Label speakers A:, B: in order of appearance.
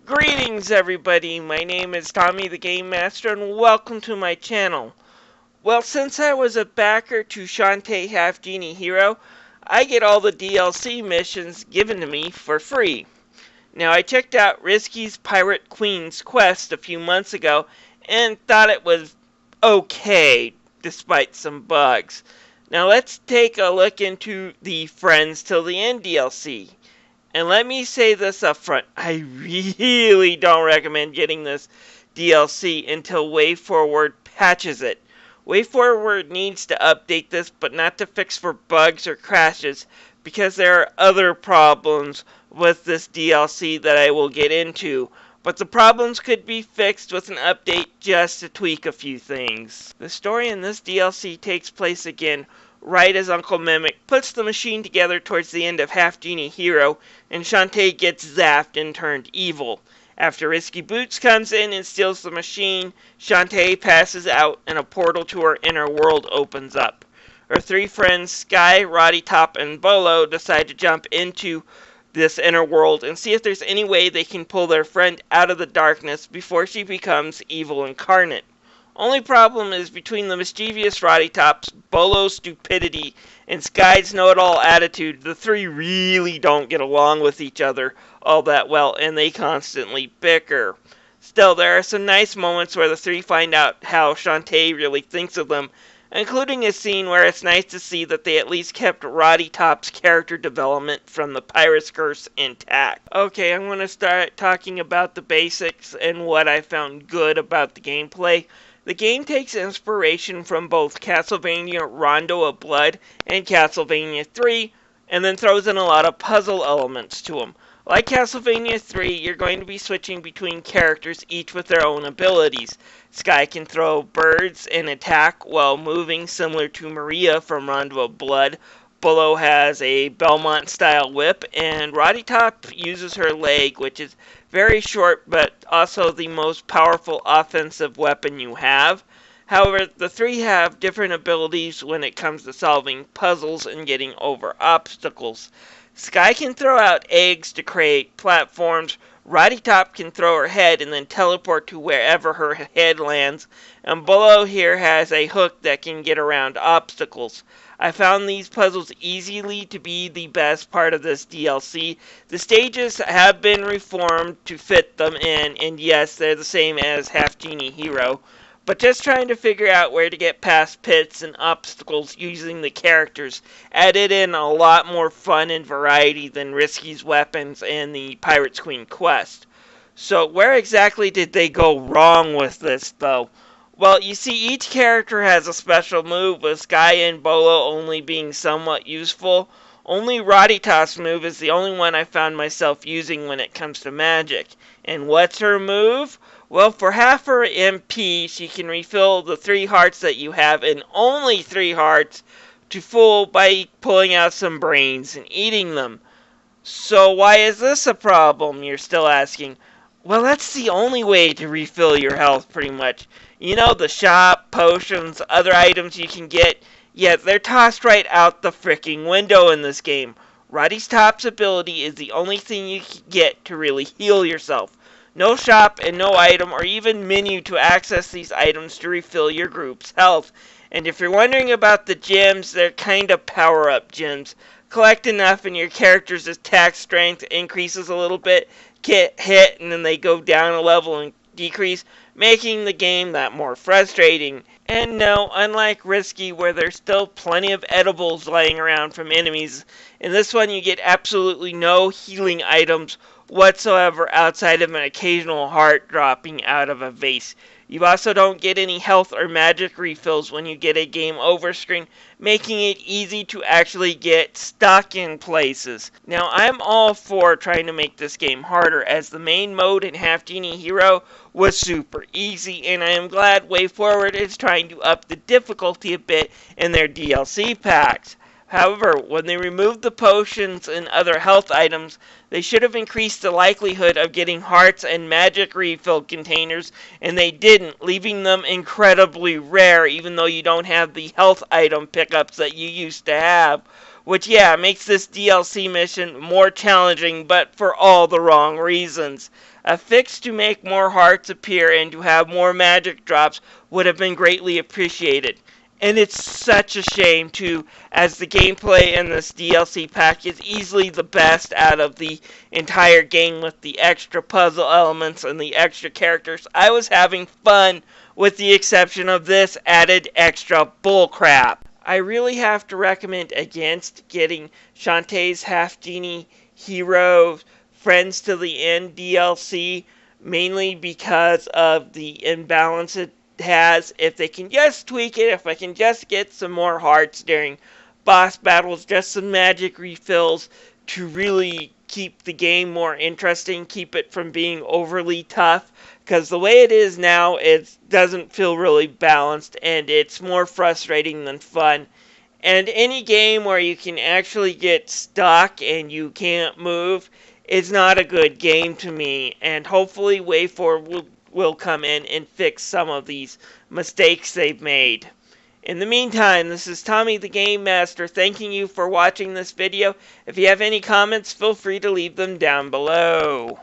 A: Greetings everybody, my name is Tommy the Game Master and welcome to my channel. Well, since I was a backer to Shantae Half Genie Hero, I get all the DLC missions given to me for free. Now I checked out Risky's Pirate Queen's quest a few months ago and thought it was okay, despite some bugs. Now let's take a look into the Friends Till the End DLC. And let me say this up front, I really don't recommend getting this DLC until Wayforward patches it. Wayforward needs to update this, but not to fix for bugs or crashes, because there are other problems with this DLC that I will get into. But the problems could be fixed with an update just to tweak a few things. The story in this DLC takes place again right as Uncle Mimic puts the machine together towards the end of Half Genie Hero, and Shantae gets zapped and turned evil. After Risky Boots comes in and steals the machine, Shantae passes out and a portal to her inner world opens up. Her three friends, Sky, Roddy Top, and Bolo, decide to jump into this inner world and see if there's any way they can pull their friend out of the darkness before she becomes evil incarnate. Only problem is between the mischievous Roddy Top's Bolo's stupidity and Sky's know-it-all attitude, the three really don't get along with each other all that well, and they constantly bicker. Still, there are some nice moments where the three find out how Shantae really thinks of them, including a scene where it's nice to see that they at least kept Roddy Top's character development from the Pirate's Curse intact. Okay, I'm going to start talking about the basics and what I found good about the gameplay. The game takes inspiration from both Castlevania Rondo of Blood and Castlevania 3, and then throws in a lot of puzzle elements to them. Like Castlevania 3, you're going to be switching between characters, each with their own abilities. Sky can throw birds and attack while moving, similar to Maria from Rondo of Blood. Bolo has a Belmont-style whip, and Roddy Top uses her leg, which is very short, but also the most powerful offensive weapon you have. However, the three have different abilities when it comes to solving puzzles and getting over obstacles. Sky can throw out eggs to create platforms, Roddy Top can throw her head and then teleport to wherever her head lands, and Bolo here has a hook that can get around obstacles. I found these puzzles easily to be the best part of this DLC. The stages have been reformed to fit them in, and yes, they're the same as Half Genie Hero. But just trying to figure out where to get past pits and obstacles using the characters added in a lot more fun and variety than Risky's weapons and the Pirate's Queen quest. So where exactly did they go wrong with this, though? Well, you see, each character has a special move, with Sky and Bolo only being somewhat useful. Only Roddy Top's move is the only one I found myself using when it comes to magic. And what's her move? Well, for half her MP, she can refill the 3 hearts that you have, and only 3 hearts, to full by pulling out some brains and eating them. So why is this a problem, you're still asking? Well, that's the only way to refill your health, pretty much. You know, the shop, potions, other items you can get, yeah, they're tossed right out the fricking window in this game. Roddy Top's ability is the only thing you can get to really heal yourself. No shop and no item or even menu to access these items to refill your group's health. And if you're wondering about the gems, they're kind of power-up gems. Collect enough and your character's attack strength increases a little bit, get hit, and then they go down a level and decrease, making the game that more frustrating. And no, unlike Risky, where there's still plenty of edibles lying around from enemies, in this one you get absolutely no healing items whatsoever outside of an occasional heart dropping out of a vase. You also don't get any health or magic refills when you get a game over screen, making it easy to actually get stuck in places. Now, I'm all for trying to make this game harder, as the main mode in Half Genie Hero was super easy, and I am glad Wayforward is trying to up the difficulty a bit in their DLC packs. However, when they removed the potions and other health items, they should have increased the likelihood of getting hearts and magic refill containers, and they didn't, leaving them incredibly rare even though you don't have the health item pickups that you used to have. which, yeah, makes this DLC mission more challenging, but for all the wrong reasons. A fix to make more hearts appear and to have more magic drops would have been greatly appreciated. And it's such a shame, too, as the gameplay in this DLC pack is easily the best out of the entire game with the extra puzzle elements and the extra characters. I was having fun with the exception of this added extra bullcrap. I really have to recommend against getting Shantae's Half Genie Hero Friends to the End DLC, mainly because of the imbalance it has. If they can just tweak it, if I can just get some more hearts during boss battles, just some magic refills to really keep the game more interesting, keep it from being overly tough, because the way it is now, it doesn't feel really balanced, and it's more frustrating than fun. And any game where you can actually get stuck and you can't move is not a good game to me, and hopefully Wayforward will come in and fix some of these mistakes they've made. In the meantime, this is Tommy the Game Master thanking you for watching this video. If you have any comments, feel free to leave them down below.